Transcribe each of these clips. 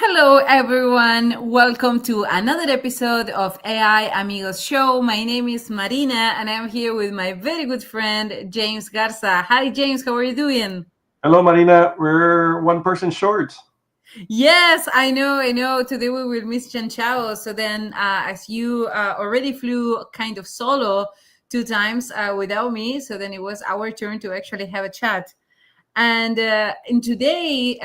Hello, everyone. Welcome to another episode of AI Amigos Show. My name is Marina, and I'm here with my very good friend, James Garza. Hi, James. How are you doing? Hello, Marina. We're one person short. Yes, I know. I know. Today we will miss Chen Chao. So then, as you already flew kind of solo two times without me, so then it was our turn to actually have a chat. And today,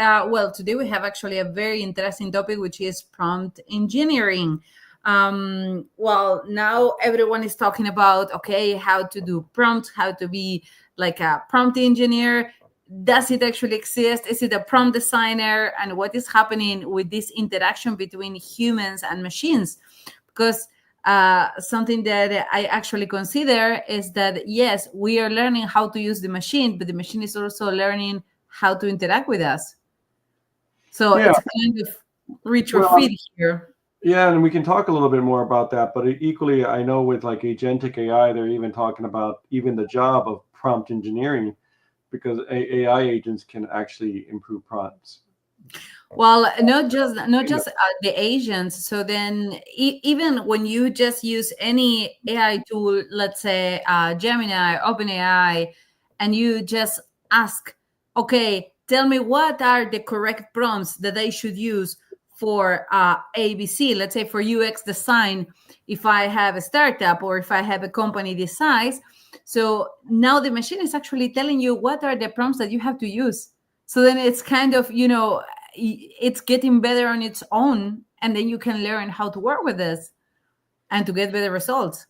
today we have actually a very interesting topic, which is prompt engineering. Now everyone is talking about, okay, how to do prompts, how to be like a prompt engineer. Does it actually exist? Is it a prompt designer? And what is happening with this interaction between humans and machines? Because something that I actually consider is that, yes, we are learning how to use the machine, but the machine is also learning how to interact with us. So Yeah, it's a kind of well, retrofit here. yeah, and we can talk a little bit more about that. But equally, I know with like agentic AI, they're even talking about even the job of prompt engineering because AI agents can actually improve prompts. Well, not just the agents. So then, even when you just use any AI tool, let's say Gemini, OpenAI, and you just ask, okay, tell me what are the correct prompts that I should use for ABC. Let's say for UX design, if I have a startup or if I have a company this size. So now the machine is actually telling you what are the prompts that you have to use. So then it's kind of, it's getting better on its own, and then you can learn how to work with this and to get better results.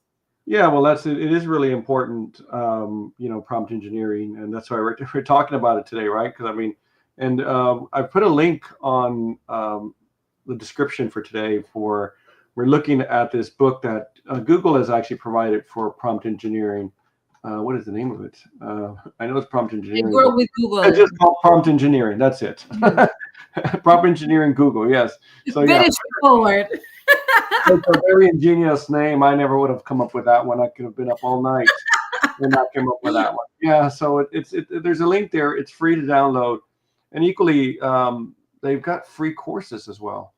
Yeah, well, that's it. It is really important, prompt engineering, and that's why we're talking about it today, right? Because I mean, and I put a link on the description for today for we're looking at this book that Google has actually provided for prompt engineering. What is the name of it? I know it's prompt I engineering, but work with it's Google. just called prompt engineering. That's it. Prompt engineering Google. Yes. So yeah, Very straightforward. it's a very ingenious name. I never would have come up with that one. I could have been up all night when I came up with that one. Yeah. So there's a link there. It's free to download, and equally, they've got free courses as well.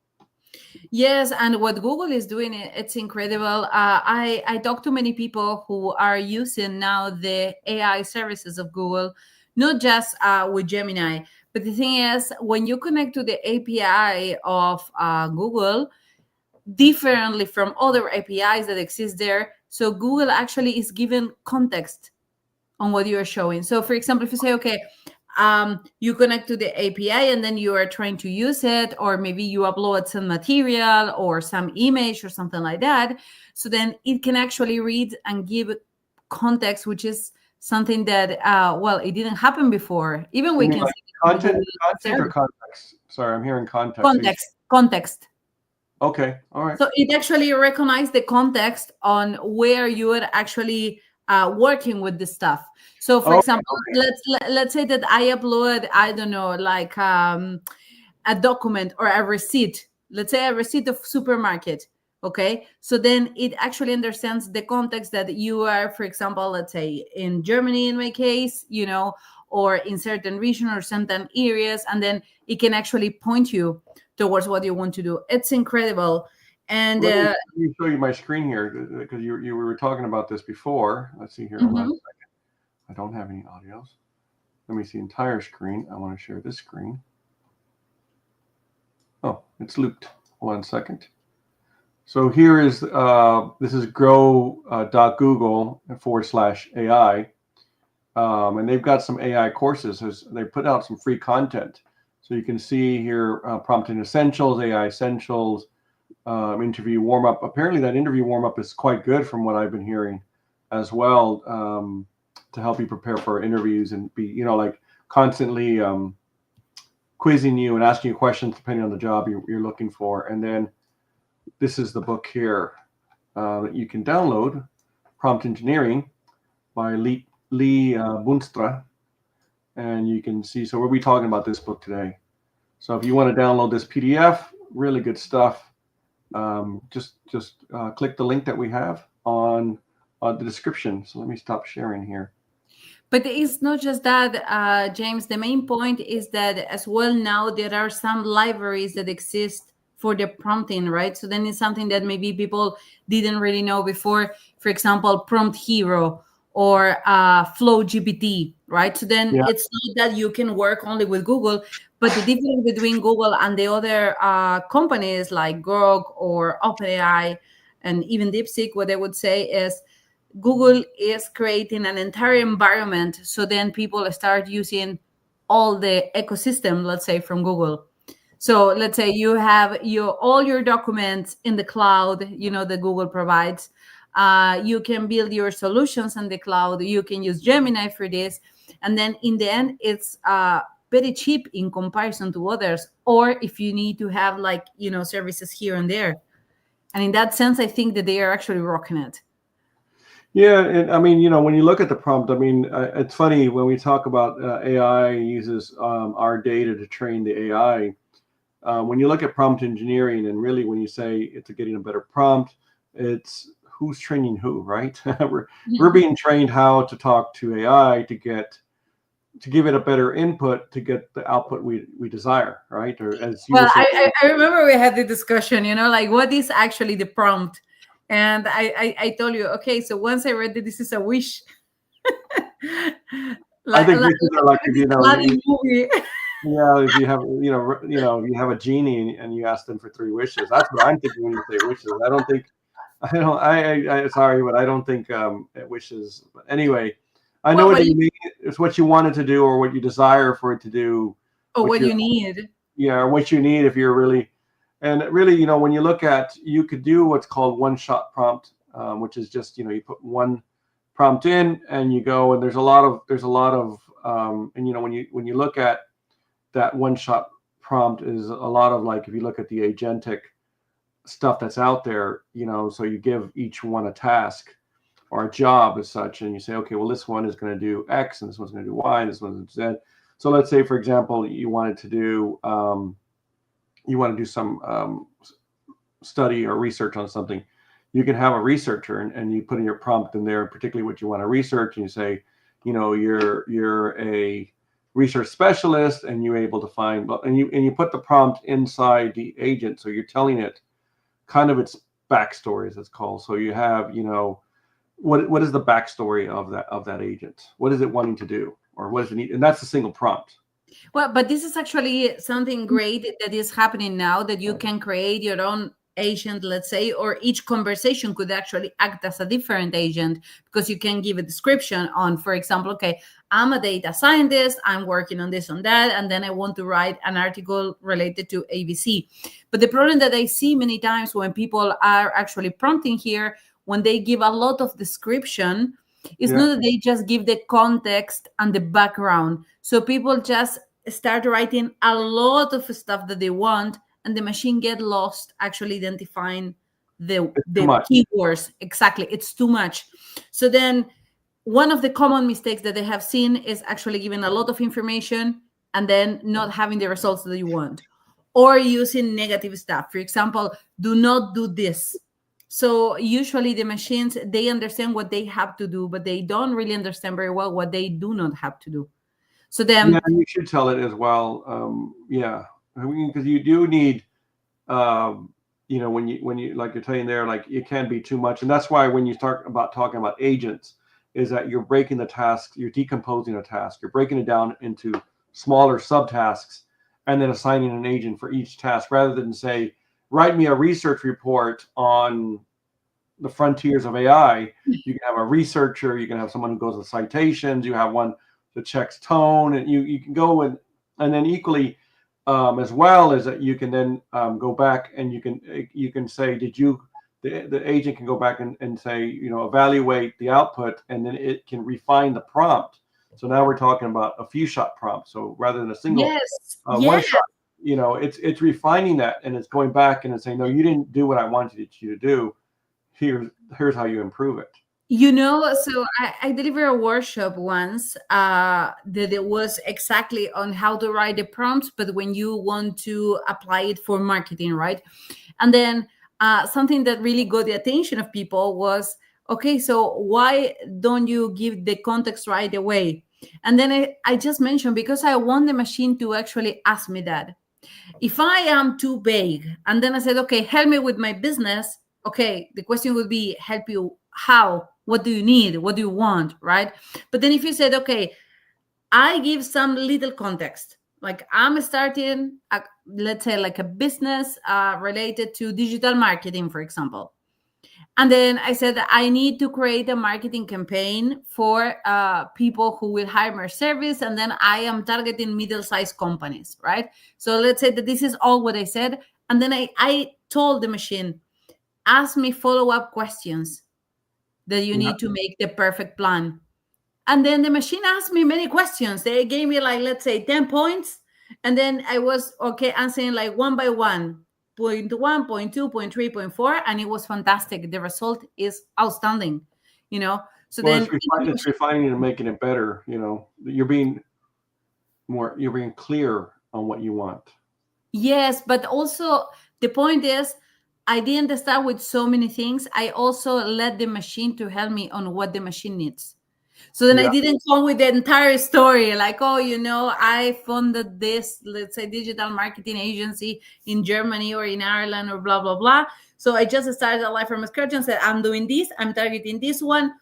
Yes, and what Google is doing, it's incredible. I talk to many people who are using now the AI services of Google, not just with Gemini. But the thing is, when you connect to the API of Google, differently from other APIs that exist there. So Google actually is given context on what you are showing. So for example, if you say, okay, you connect to the API and then you are trying to use it, or maybe you upload some material or some image or something like that. So then it can actually read and give context, which is something that, it didn't happen before. Even You we mean can like see it on the Google content or service. context? Sorry, I'm hearing context. Context. Okay, all right. So it actually recognizes the context on where you are actually working with the stuff. So, for Okay, example, let's say that I upload, I don't know, like a document or a receipt. Let's say a receipt of supermarket. Okay, so then it actually understands the context that you are, for example, let's say in Germany, in my case, or in certain region or certain areas, and then it can actually point you towards what you want to do. It's incredible. And let me show you my screen here because you were talking about this before. Let's see here. Hold on a mhm. second. I don't have any audios. Let me see entire screen. I want to share this screen. Oh, it's looped. Hold on a second. So here is this is grow.google / AI. And they've got some AI courses. They put out some free content. So you can see here prompting essentials, AI essentials, interview warm up. Apparently, that interview warm up is quite good from what I've been hearing as well, to help you prepare for interviews and be, like constantly quizzing you and asking you questions depending on the job you're looking for. And then this is the book here that you can download, Prompt Engineering by Lee Boonstra. And you can see, so we'll be talking about this book today. So if you want to download this PDF, really good stuff. Just click the link that we have on the description. So let me stop sharing here. But it's not just that, James. The main point is that as well now there are some libraries that exist for the prompting, right? So then it's something that maybe people didn't really know before. For example, Prompt Hero or Flow GPT, right? So then Yeah. it's not that you can work only with Google, but the difference between Google and the other companies like Grok or OpenAI and even DeepSeek, what I would say is Google is creating an entire environment. So then people start using all the ecosystem, let's say from Google. So let's say you have all your documents in the cloud, that Google provides. You can build your solutions in the cloud. You can use Gemini for this. And then in the end, it's very cheap in comparison to others. Or if you need to have services here and there. And in that sense, I think that they are actually rocking it. Yeah, and I mean, when you look at the prompt, I mean, it's funny when we talk about AI uses our data to train the AI. When you look at prompt engineering, and really when you say it's getting a better prompt, it's who's training who, right? We're being trained how to talk to AI to give it a better input to get the output we desire, right? Or as you were Well, saying, I remember we had the discussion, like what is actually the prompt? And I told you, okay, so once I read that this is a wish, I like think wishes are like this if is Aladdin movie. yeah, if you have you have a genie and you ask them for three wishes. That's what I'm thinking when you say wishes. I don't think I don't I sorry, but I don't think it wishes. But anyway, I know what What you you mean. It's what you wanted to do or what you desire for it to do. or What what you're you need. Yeah, or what you need if you're really and really when you look at you could do what's called one shot prompt, which is just you put one prompt in and you go and there's a lot of and when you look at that one shot prompt is a lot of like if you look at the agentic stuff that's out there, so you give each one a task or a job as such, and you say, okay, well, this one is going to do X, and this one's going to do Y, and this one's going to do Z. So let's say, for example, you want to do some study or research on something. You can have a researcher, and you put in your prompt in there, particularly what you want to research, and you say, you're a research specialist, and you're able to find, and you put the prompt inside the agent, so you're telling it kind of its backstory, as it's called. So you have, what is the backstory of that agent? What is it wanting to do, or what does it need? And that's a single prompt. Well, but this is actually something great that is happening now, that you can create your own agent, let's say, or each conversation could actually act as a different agent, because you can give a description on, for example, okay, I'm a data scientist, I'm working on this, on that, and then I want to write an article related to ABC. But the problem that I see many times when people are actually prompting here, when they give a lot of description, it's Yeah, not that they just give the context and the background. So people just start writing a lot of stuff that they want, and the machine get lost actually identifying the it's too the much. keywords. Exactly, it's too much. So then one of the common mistakes that they have seen is actually giving a lot of information and then not having the results that you want, or using negative stuff. For example, do not do this. So usually the machines, they understand what they have to do, but they don't really understand very well what they do not have to do. So Yeah, then, and you should tell it as well. Yeah, I mean, because you do need, when you like you're saying there, like it can be too much, and that's why when you start about talking about agents, is that you're breaking the task, you're decomposing a task, you're breaking it down into smaller subtasks, and then assigning an agent for each task, rather than say, write me a research report on the frontiers of AI. You can have a researcher, you can have someone who goes with citations, you have one that checks tone, and you can go and then equally as well as that you can then go back and you can say, the agent can go back and say, evaluate the output, and then it can refine the prompt. So now we're talking about a few shot prompt. So rather than a single yes, one yes. shot, it's refining that, and it's going back and it's saying, no, you didn't do what I wanted you to do. Here's how you improve it. So I delivered a workshop once that it was exactly on how to write the prompts, but when you want to apply it for marketing, right? And then something that really got the attention of people was, okay, so why don't you give the context right away? And then I just mentioned, because I want the machine to actually ask me that. If I am too vague, and then I said, okay, help me with my business, okay, the question would be, help you how? What do you need? What do you want? Right? But then if you said, okay, I give some little context, like I'm starting, let's say, like a business related to digital marketing, for example. And then I said that I need to create a marketing campaign for people who will hire my service. And then I am targeting middle-sized companies, right? So let's say that this is all what I said. And then I told the machine, ask me follow-up questions that you Yeah. need to make the perfect plan. And then the machine asked me many questions. They gave me, like, let's say 10 points. And then I was okay answering like one by one, point one, point two, point three, point four. And it was fantastic. The result is outstanding, you know. So Well, then it's refining and making it better. You're being clear on what you want. yes, but also the point is, I didn't start with so many things. I also let the machine to help me on what the machine needs. So then I Yeah. didn't come with the entire story, like, oh, I funded this, let's say, digital marketing agency in Germany or in Ireland or blah, blah, blah. So I just started a life from scratch and said, I'm doing this, I'm targeting this one.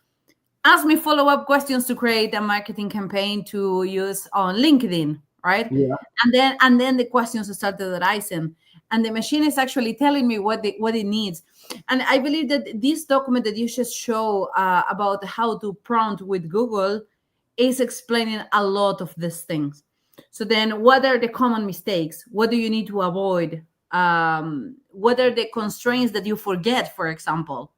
Ask me follow-up questions to create a marketing campaign to use on LinkedIn, right? Yeah. And then the questions started arising, and the machine is actually telling me what it needs. And I believe that this document that you just show about how to prompt with Google is explaining a lot of these things. So then, what are the common mistakes? What do you need to avoid? What are the constraints that you forget, for example?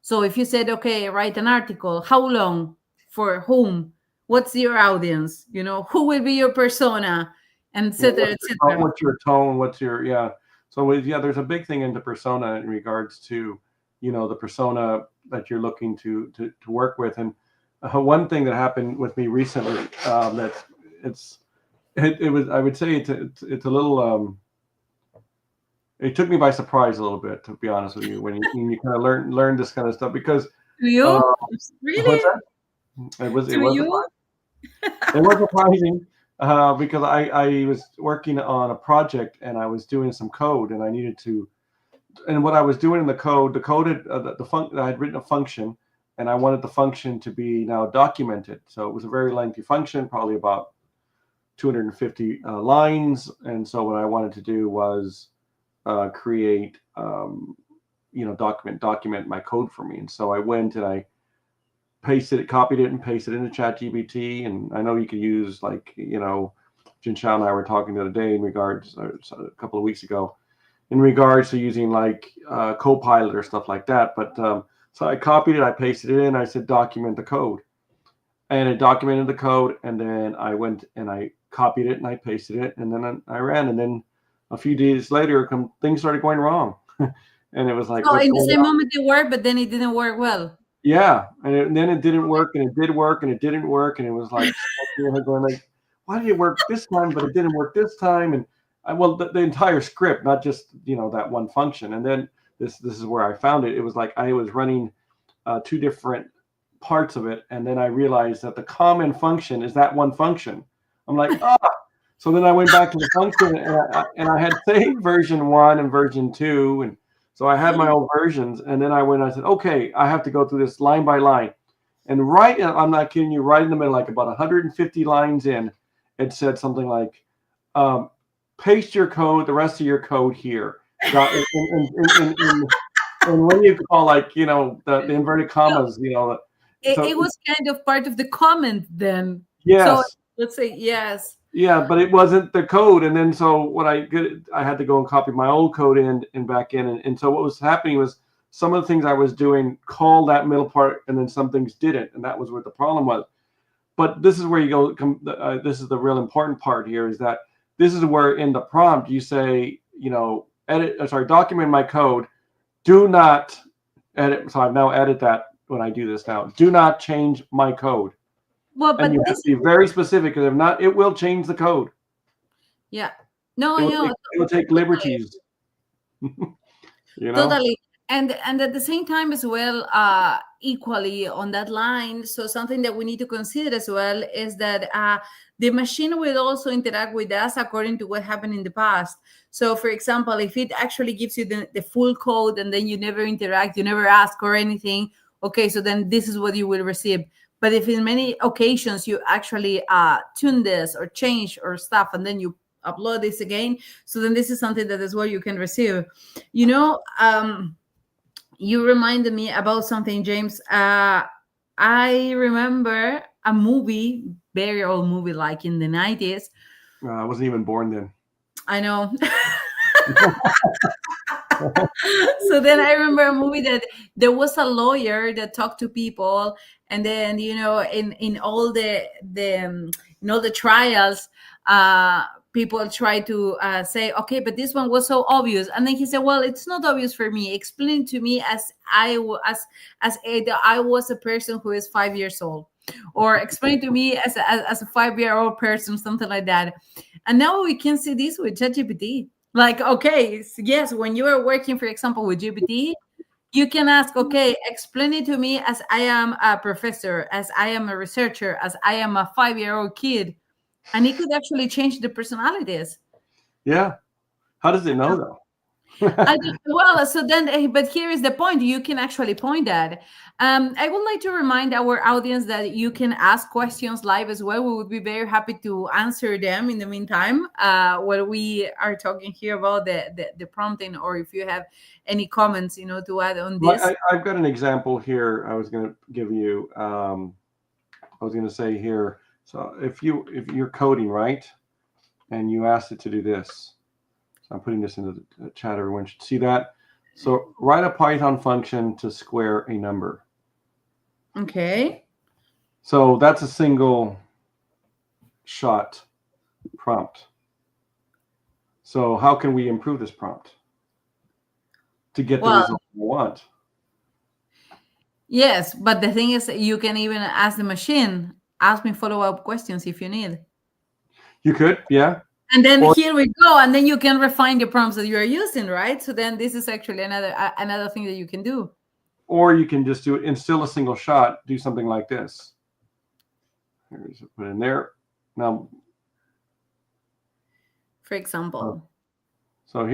So if you said, okay, write an article, how long, for whom, what's your audience, who will be your persona, and Yeah, etc., etc. what's your tone? What's your yeah? So there's a big thing into persona in regards to the persona that you're looking to work with. And one thing that happened with me recently, that it's it was I would say it's a little it took me by surprise a little bit, to be honest with you, when you kind of learn this kind of stuff, because To uh, you? what's Really? that? It To was you? surprising. It was surprising, because I was working on a project and I was doing some code and I needed to, and what I was doing in the code had, I had written a function and I wanted the function to be now documented. So it was a very lengthy function, probably about 250 lines. And so what I wanted to do was create, document my code for me. And so I went and I copied it and pasted it into ChatGPT. And I know you could use, like, Jin Shao and I were talking the other day in regards, a couple of weeks ago, in regards to using like Copilot or stuff like that. But so I copied it, I pasted it in, I said document the code, and it documented the code. And then I went and I copied it and I pasted it, and then I ran. And then a few days later, things started going wrong, and it was like, So what's in the going same on? moment it worked, but then it didn't work well. Yeah, and then it didn't work, and it did work, and it didn't work, and it was like going like, why did it work this time, but it didn't work this time? And the entire script, not just that one function. And then this is where I found it. It was like I was running two different parts of it, and then I realized that the common function is that one function. I'm like, ah. So then I went back to the function, and I had saved version 1 and version 2, and so I had my own versions. And then I said, okay, I have to go through this line by line. And I'm not kidding you, right in the middle, like about 150 lines in, it said something like, paste your code, the rest of your code here. And what do you call, like, the inverted So commas, it so was kind of part of the comment then. So yes. let's say yes. Yeah, but it wasn't the code. And then so what I had to go and copy my old code in and back in. And so what was happening was some of the things I was doing called that middle part, and then some things didn't. And that was what the problem was. But this is where you go. This is the real important part here, is that this is where in the prompt you say, document my code. Do not edit. So I've now added that when I do this now. Do not change my code. Well, And but you have this to be very specific, because if not, it will change the code. yeah. No, It I will know. take, it will take Totally. liberties, you know? Totally. And at the same time as well, equally on that line, so something that we need to consider as well is that the machine will also interact with us according to what happened in the past. So for example, if it actually gives you the full code and then you never interact, you never ask or anything, okay, so then this is what you will receive. But if in many occasions you actually tune this or change or stuff and then you upload this again, so then this is something that is what you can receive. you know um you reminded me about something, James. I remember a movie, very old movie, like in the 90s. I wasn't even born then. I know. So then I remember a movie that there was a lawyer that talked to people, and then in all in all the trials, people try to say, okay, but this one was so obvious, and then he said, well, it's not obvious for me. Explain to me as I was a person who is 5 years old, or explain to me as a 5 year old person, something like that. And now we can see this with ChatGPT. Like, okay, yes, when you are working, for example, with GPT, you can ask, okay, explain it to me as I am a professor, as I am a researcher, as I am a 5 year old kid. And it could actually change the personalities. Yeah. How does it know though? Well, so then, but here is the point. You can actually point at. I would like to remind our audience that you can ask questions live as well. We would be very happy to answer them in the meantime, while we are talking here about the prompting, or if you have any comments, to add on Well, this. I've got an example here. I was going to give you. I was going to say here. So if you're coding, right, and you asked it to do this, so I'm putting this into the chat. Everyone should see that. So write a Python function to square a number. Okay. So that's a single shot prompt. So how can we improve this prompt to get the Well, result we want? yes, but the thing is, you can even ask the machine, ask me follow-up questions if you need. You could, yeah. And then Or here we go, and then you can refine the prompts that you are using, right? So then this is actually another thing that you can do. or you can just do it in still a single shot. Do something like this. Here's put in there. Now, For example. so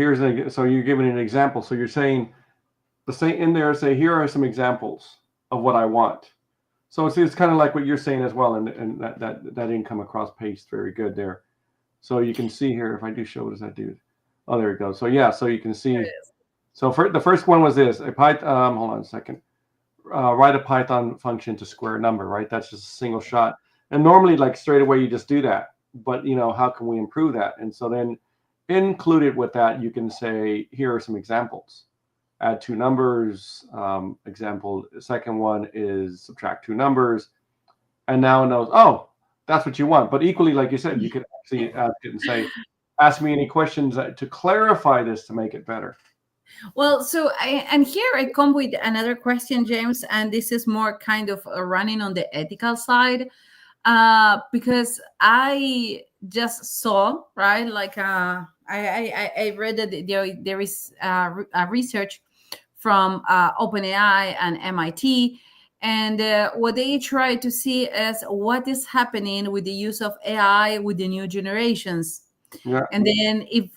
so you're giving an example. So you're saying the same in there. Say here are some examples of what I want. So it's kind of like what you're saying as well, and that didn't come across paste very good there. So you can see here if I do show, what does that do? Oh, there it goes. So yeah, so you can There it see. is. So for the first one was this a Python. Hold on a second. Write a Python function to square a number. Right, that's just a single shot. And normally, like straight away, you just do that. But how can we improve that? And so then, included with that, you can say here are some examples. Add two numbers. Example. The second one is subtract two numbers, and now it knows. Oh, that's what you want. But equally, like you said, you could actually ask it and say, ask me any questions to clarify this to make it better. Well, and here I come with another question, James, and this is more kind of running on the ethical side, because I just saw, right, like I read that there is a research from OpenAI and MIT. And what they try to see is what is happening with the use of AI with the new generations. Yeah. And then, if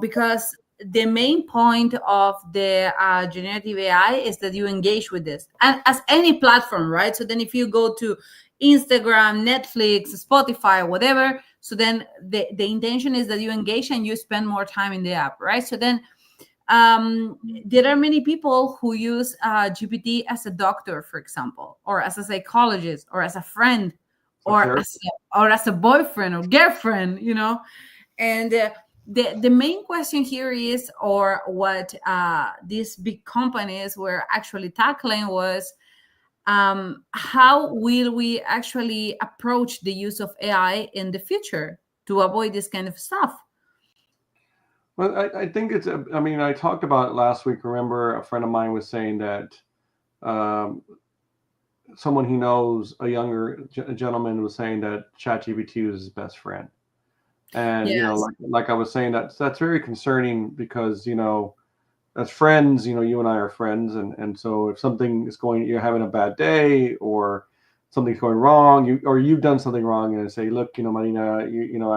because the main point of the generative AI is that you engage with this, and as any platform, right? So then, if you go to Instagram, Netflix, Spotify, whatever, so then the intention is that you engage and you spend more time in the app, right? So then there are many people who use GPT as a doctor, for example, or as a psychologist, or as a friend, or as a boyfriend or girlfriend, and the main question here is, or what these big companies were actually tackling was, how will we actually approach the use of AI in the future to avoid this kind of stuff? Well, I think I mean, I talked about it last week. Remember, a friend of mine was saying that someone he knows, a younger gentleman, was saying that ChatGPT was his best friend. And Yes. like I was saying, that's very concerning because as friends, you and I are friends, and so if something is you're having a bad day, or something's going wrong, you've done something wrong, and I say, look, Marina,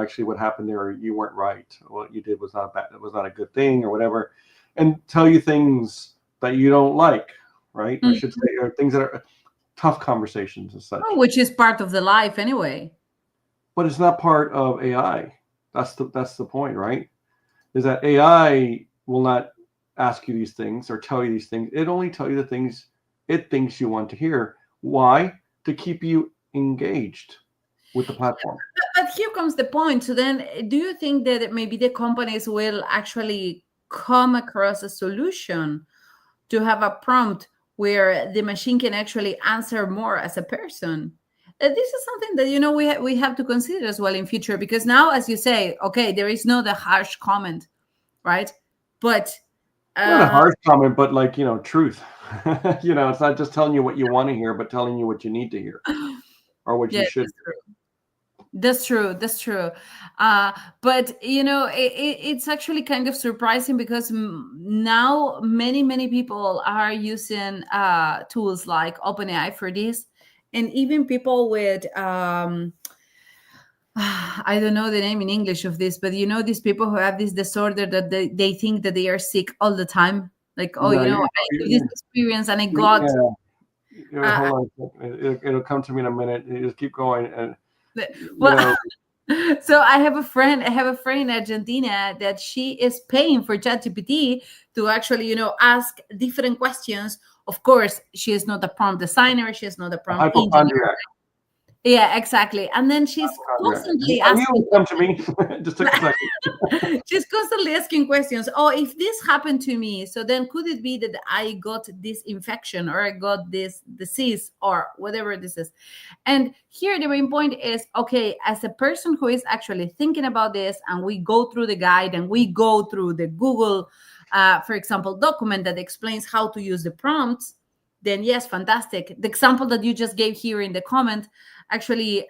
actually what happened there, you weren't right. What you did was not bad. It was not a good thing, or whatever, and tell you things that you don't like, right? I should say, or things that are tough conversations as such. Oh, which is part of the life anyway. But it's not part of AI. That's the point, right? Is that AI will not ask you these things or tell you these things. It only tell you the things it thinks you want to hear. Why? To keep you engaged with the platform. But here comes the point. So then, do you think that maybe the companies will actually come across a solution to have a prompt where the machine can actually answer more as a person? This is something that we have to consider as well in future, because now, as you say, okay, there is no the harsh comment, right? But Not a uh, harsh comment, but truth. It's not just telling you what you want to hear, but telling you what you need to hear or what yeah, you should that's true. That's true. That's true. But it's actually kind of surprising because now many people are using tools like OpenAI for this, and even people with I don't know the name in English of this, but these people who have this disorder that they think that they are sick all the time. Like, oh, hear. No, I have this experience and I got. Uh, hold on a second. It'll come to me in a minute. You just keep going, and you well, know, so I have a friend in Argentina that she is paying for ChatGPT to actually, ask different questions. Of course, she is not a prompt designer, she is not a prompt engineer. hypochondriac. Yeah, exactly. And then she's constantly I knew it asking. would come to me. It just took a second. She's constantly asking questions. Oh, if this happened to me, so then could it be that I got this infection or I got this disease or whatever this is? And here the main point is, okay, as a person who is actually thinking about this, and we go through the guide and we go through the Google, for example, document that explains how to use the prompts, then yes, fantastic. The example that you just gave here in the comment, actually,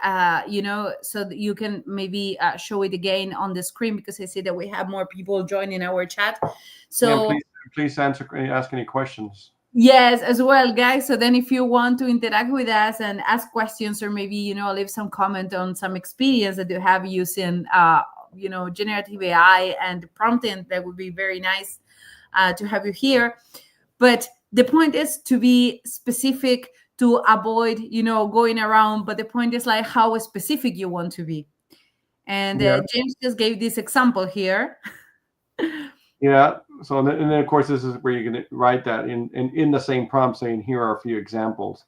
so that you can maybe show it again on the screen, because I see that we have more people joining our chat. Yeah, So please ask any questions. yes, as well, guys. So then if you want to interact with us and ask questions, or maybe, leave some comment on some experience that you have using, generative AI and prompting, that would be very nice to have you here. But the point is to be specific, to avoid, going around. But the point is like how specific you want to be. And Yeah, James just gave this example here. yeah. So and then of course this is where you can write that in the same prompt, saying here are a few examples,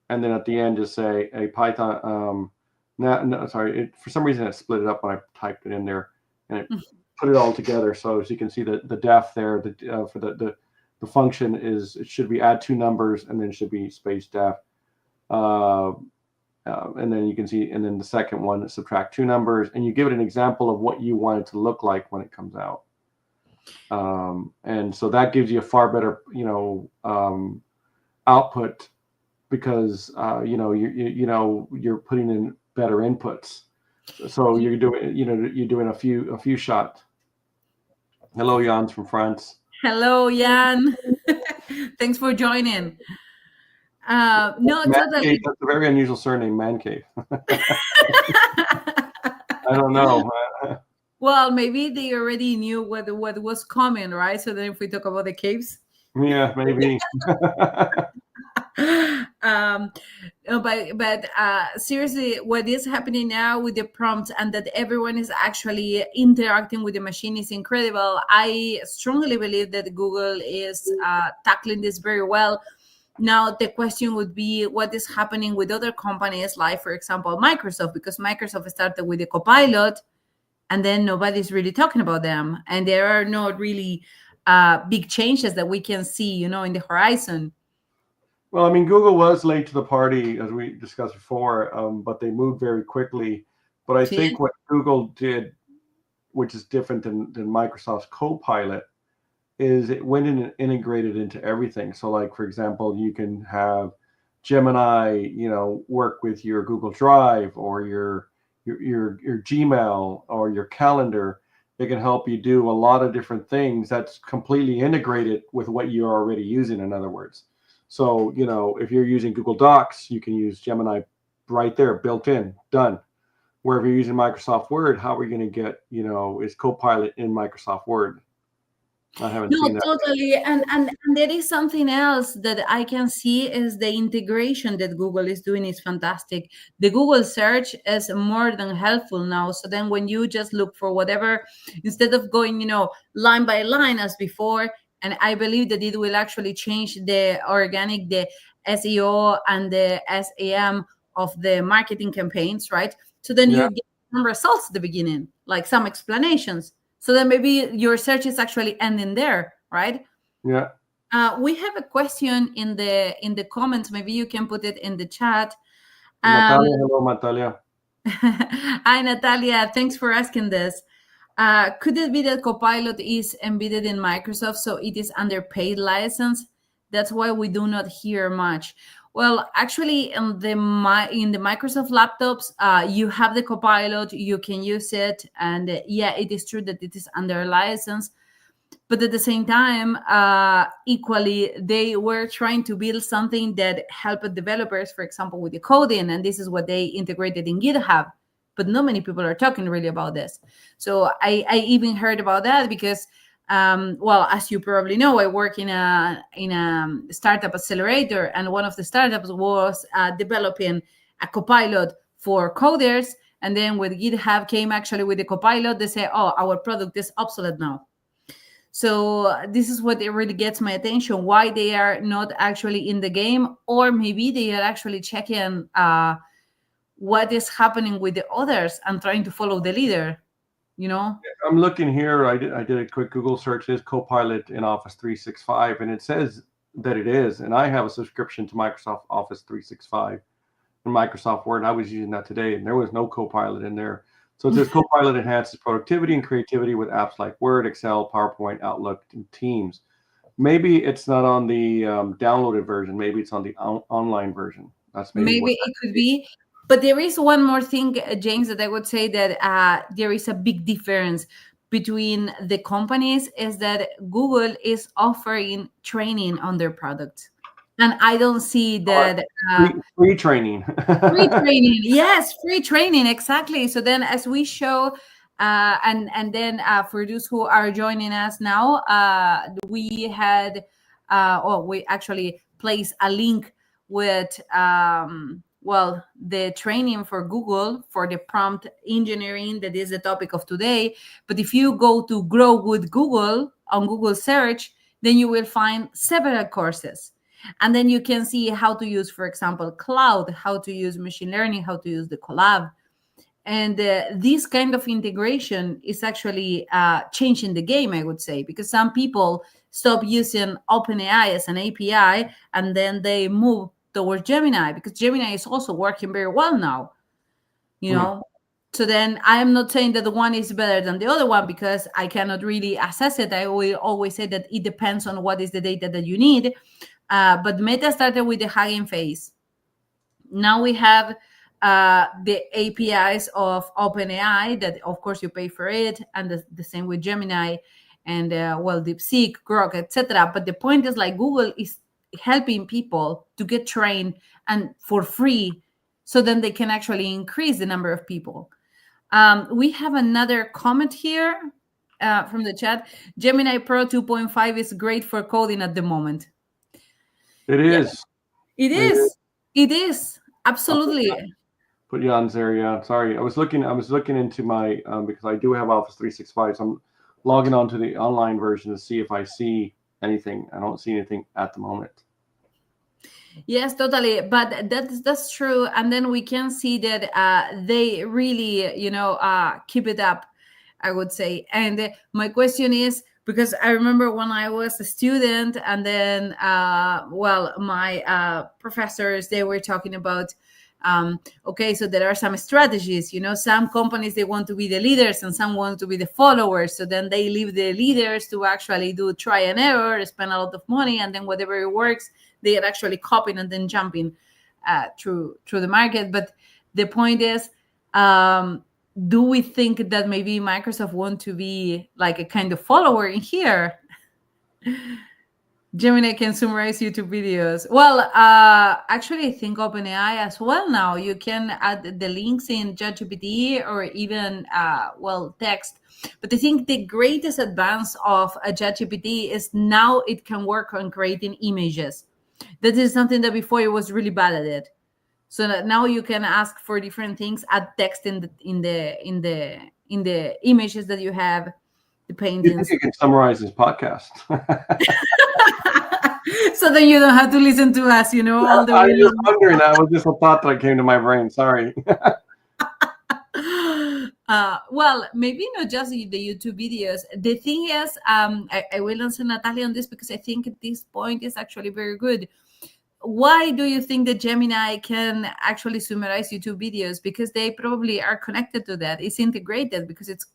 and then at the end just say a Python. No, sorry. For some reason it split it up when I typed it in there, and it put it all together. So as you can see the def there, for the function is, it should be add two numbers and then it should be space def. And then you can see, and then the second one, subtract two numbers, and you give it an example of what you want it to look like when it comes out. And so that gives you a far better, output, because you're putting in better inputs. So you're doing a few shot. Hello, Jan's from France. Hello, Jan. Thanks for joining. No, Man Cave, totally. that's a very unusual surname, Man Cave. I don't know. Well, maybe they already knew what was coming, right? So then if we talk about the caves. Yeah, maybe. um no, but seriously, what is happening now with the prompts, and that everyone is actually interacting with the machine, is incredible. I strongly believe that Google is tackling this very well. Now the question would be, what is happening with other companies, like for example Microsoft, because Microsoft started with the Copilot, and then nobody's really talking about them, and there are not really big changes that we can see, in the horizon. Well, I mean, Google was late to the party, as we discussed before, but they moved very quickly. But I See? think what Google did, which is different than Microsoft's Copilot, is it went in and integrated into everything. So, like, for example, you can have Gemini, work with your Google Drive or your Gmail or your calendar, It can help you do a lot of different things that's completely integrated with what you're already using, in other words. So, if you're using Google Docs, you can use Gemini right there, built in, done. Where if you're using Microsoft Word, how are we going to get, is Copilot in Microsoft Word? I haven't No, seen that. totally. And there is something else that I can see is the integration that Google is doing is fantastic. The Google search is more than helpful now. So then when you just look for whatever, instead of going, line by line as before, and I believe that it will actually change the SEO and the SAM of the marketing campaigns, right? So then Yeah, you get some results at the beginning, like some explanations. So then maybe your search is actually ending there, right? yeah. We have a question in the comments. Maybe you can put it in the chat. Um, Natalia, hello, Natalia. Hi, Natalia. Thanks for asking this. Could it be that Copilot is embedded in Microsoft, so it is under paid license? That's why we do not hear much. Well, actually, in the Microsoft laptops, you have the Copilot. You can use it, and yeah, it is true that it is under license. But at the same time, equally, they were trying to build something that helped developers, for example, with the coding, and this is what they integrated in GitHub. But not many people are talking really about this. So I even heard about that because, well, as you probably know, I work in a startup accelerator, and one of the startups was developing a copilot for coders. And then when GitHub came actually with the copilot, they say, "Oh, our product is obsolete now." So this is what it really gets my attention, why they are not actually in the game, or maybe they are actually checking what is happening with the others and trying to follow the leader, you know? I'm looking here. I did a quick Google search. Is Copilot in Office 365, and it says that it is. And I have a subscription to Microsoft Office 365 and Microsoft Word. I was using that today, and there was no Copilot in there. So it says Copilot enhances productivity and creativity with apps like Word, Excel, PowerPoint, Outlook, and Teams. Maybe it's not on the downloaded version. Maybe it's on the online version. That's maybe what Maybe that it could could be. be. But there is one more thing, James, that I would say that there is a big difference between the companies is that Google is offering training on their product. And I don't see Oh, that free training. free training. Yes, free training. Exactly. So then, as we show, and then for those who are joining us now, we had, we actually placed a link with, well, the training for Google for the prompt engineering that is the topic of today. But if you go to Grow with Google on Google search, then you will find several courses, and then you can see how to use, for example, cloud, how to use machine learning, how to use the collab. And this kind of integration is actually changing the game, I would say, because some people stop using OpenAI as an API and then they move towards Gemini, because Gemini is also working very well now, you Hmm. know. So then I am not saying that the one is better than the other one because I cannot really assess it. I will always say that it depends on what is the data that you need. But Meta started with the Hugging Face. Now we have the APIs of OpenAI that, of course, you pay for it, and the same with Gemini and well, DeepSeek, Grok, etc. But the point is, like, Google is helping people to get trained and for free, so then they can actually increase the number of people. We have another comment here from the chat. Gemini Pro 2.5 is great for coding at the moment. It Yeah, is. it It is. is. It is. I'll Absolutely. put you on there. Yeah, sorry. I was looking into my because I do have Office 365. So I'm logging on to the online version to see if I see anything. I don't see anything at the moment. Yes, totally. But that's true. And then we can see that they really, keep it up, I would say. And my question is, because I remember when I was a student, and then, well, my professors, they were talking about, okay, so there are some strategies, some companies, they want to be the leaders and some want to be the followers. So then they leave the leaders to actually do try and error, spend a lot of money, and then whatever it works, they are actually copying and then jumping through the market. But the point is, do we think that maybe Microsoft want to be like a kind of follower in here? Gemini can summarize YouTube videos. Well, actually, I think OpenAI as well now. You can add the links in ChatGPT or even, text. But I think the greatest advance of a ChatGPT is now it can work on creating images. That is something that before it was really bad at it. So that now you can ask for different things, add text in the images that you have, the You think paintings. you can summarize this podcast? So then you don't have to listen to us, all the I way was just long. wondering. That was just a thought that came to my brain. Sorry. Well, maybe not just the YouTube videos. The thing is, I will answer Natalia on this because I think this point is actually very good. Why do you think that Gemini can actually summarize YouTube videos? Because they probably are connected to that. It's integrated because it's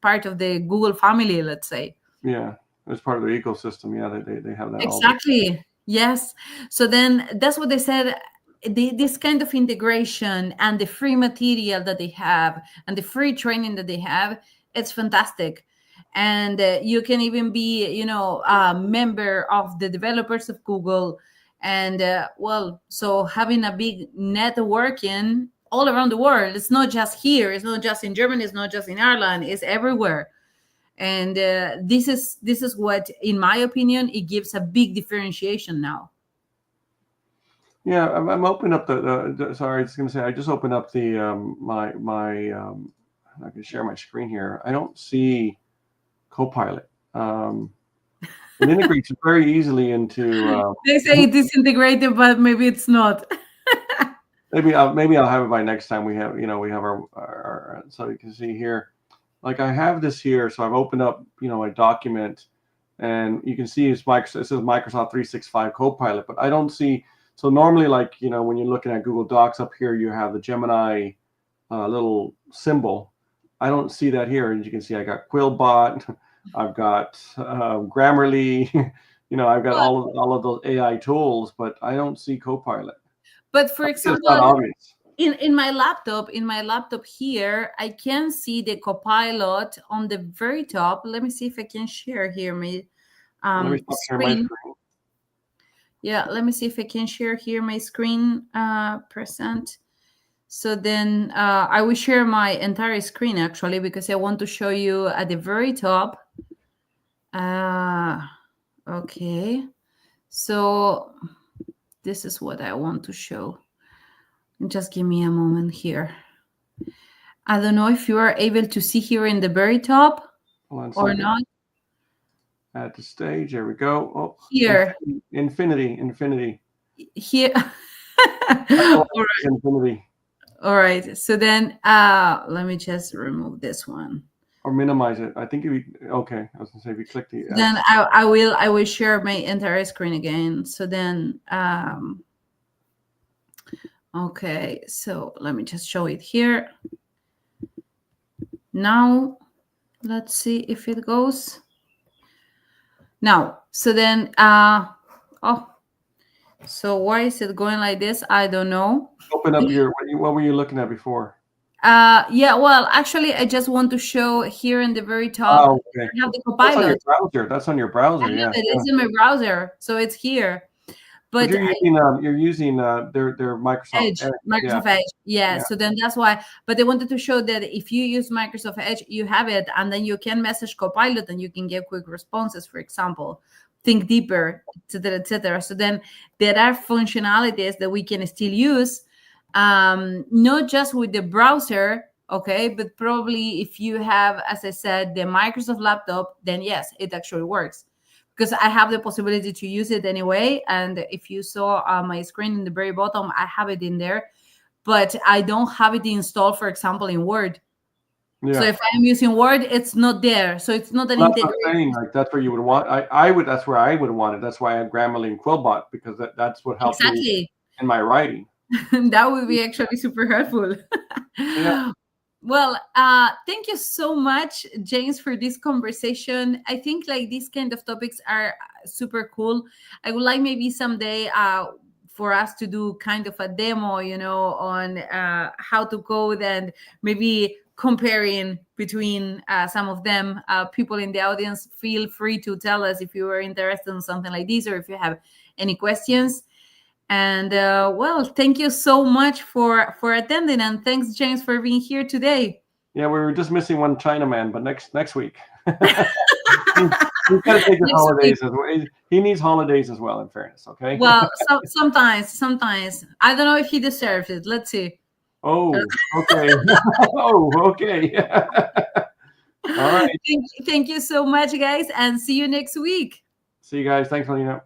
part of the Google family, let's say. Yeah, it's part of the ecosystem. Yeah, they have that all. Exactly. Yes. So then that's what they said. This kind of integration and the free material that they have and the free training that they have, it's fantastic. And you can even be, a member of the developers of Google. And so having a big networking all around the world. It's not just here. It's not just in Germany. It's not just in Ireland. It's everywhere. And this is what, in my opinion, it gives a big differentiation now. Yeah, I'm opening up sorry, I was going to say I just opened up the my I can share my screen here. I don't see Copilot. It integrates very easily into. They say it is integrated, but maybe it's not. Maybe I'll have it by next time we have our so you can see here. Like I have this here, so I've opened up a document, and you can see it says Microsoft 365 Copilot, but I don't see. So normally, like when you're looking at Google Docs up here, you have the Gemini little symbol. I don't see that here. As you can see, I got Quillbot, I've got Grammarly, I've got But, all of those AI tools, but I don't see Copilot. but for I think it's not example, obvious. in my laptop here, I can see the Copilot on the very top. Let me see if I can share here my Let me stop sharing my screen. screen. Yeah, let me see if I can share here my screen percent. So then I will share my entire screen actually because I want to show you at the very top. Okay. So this is what I want to show. Just give me a moment here. I don't know if you are able to see here in the very top Hold on a or second. not. At the stage, there we go. Oh, Here. infinity. Here. Oh, All right. infinity. All right. So then let me just remove this one. Or minimize it. I think okay. I was gonna say if you click the S. Then I will share my entire screen again. So then okay, so let me just show it here. Now let's see if it goes. Now, so then so why is it going like this? I don't know. Open up what were you looking at before? Yeah, well, actually I just want to show here in the very top. Oh, okay. I have the That's on your Copilot. browser. That's on your browser. I have Yeah. it. It's in my browser, so it's here. But But you're using their Microsoft Edge, Edge. Yeah. Microsoft Edge. Yeah. Yeah. So then that's why. But they wanted to show that if you use Microsoft Edge, you have it, and then you can message Copilot and you can get quick responses, for example, think deeper, etc., etc. So then there are functionalities that we can still use, not just with the browser, okay, but probably if you have, as I said, the Microsoft laptop, then yes, it actually works because I have the possibility to use it anyway. And if you saw my screen in the very bottom, I have it in there, but I don't have it installed, for example, in Word. So Yeah. if I'm using Word, it's not there. So it's not an Well, that's what I'm integration. saying. Like that's where you would want. I would. That's where I would want it. That's why I had Grammarly and Quillbot because that's what helped me Exactly. in my writing. That would be actually super helpful. Yeah. Well, thank you so much, James, for this conversation. I think like these kind of topics are super cool. I would like maybe someday for us to do kind of a demo, on how to code, and maybe comparing between some of them. People in the audience, feel free to tell us if you are interested in something like this, or if you have any questions. And well, thank you so much for attending, and thanks, James, for being here today. Yeah, we were just missing one Chinaman, but next week. He's got to take his Next week. holidays as well. He needs holidays as well, in fairness. Okay. Well, sometimes I don't know if he deserves it. Let's see. Oh, okay. Oh, okay. All right. Thank you so much, guys, and see you next week. See you guys. Thanks, Melina.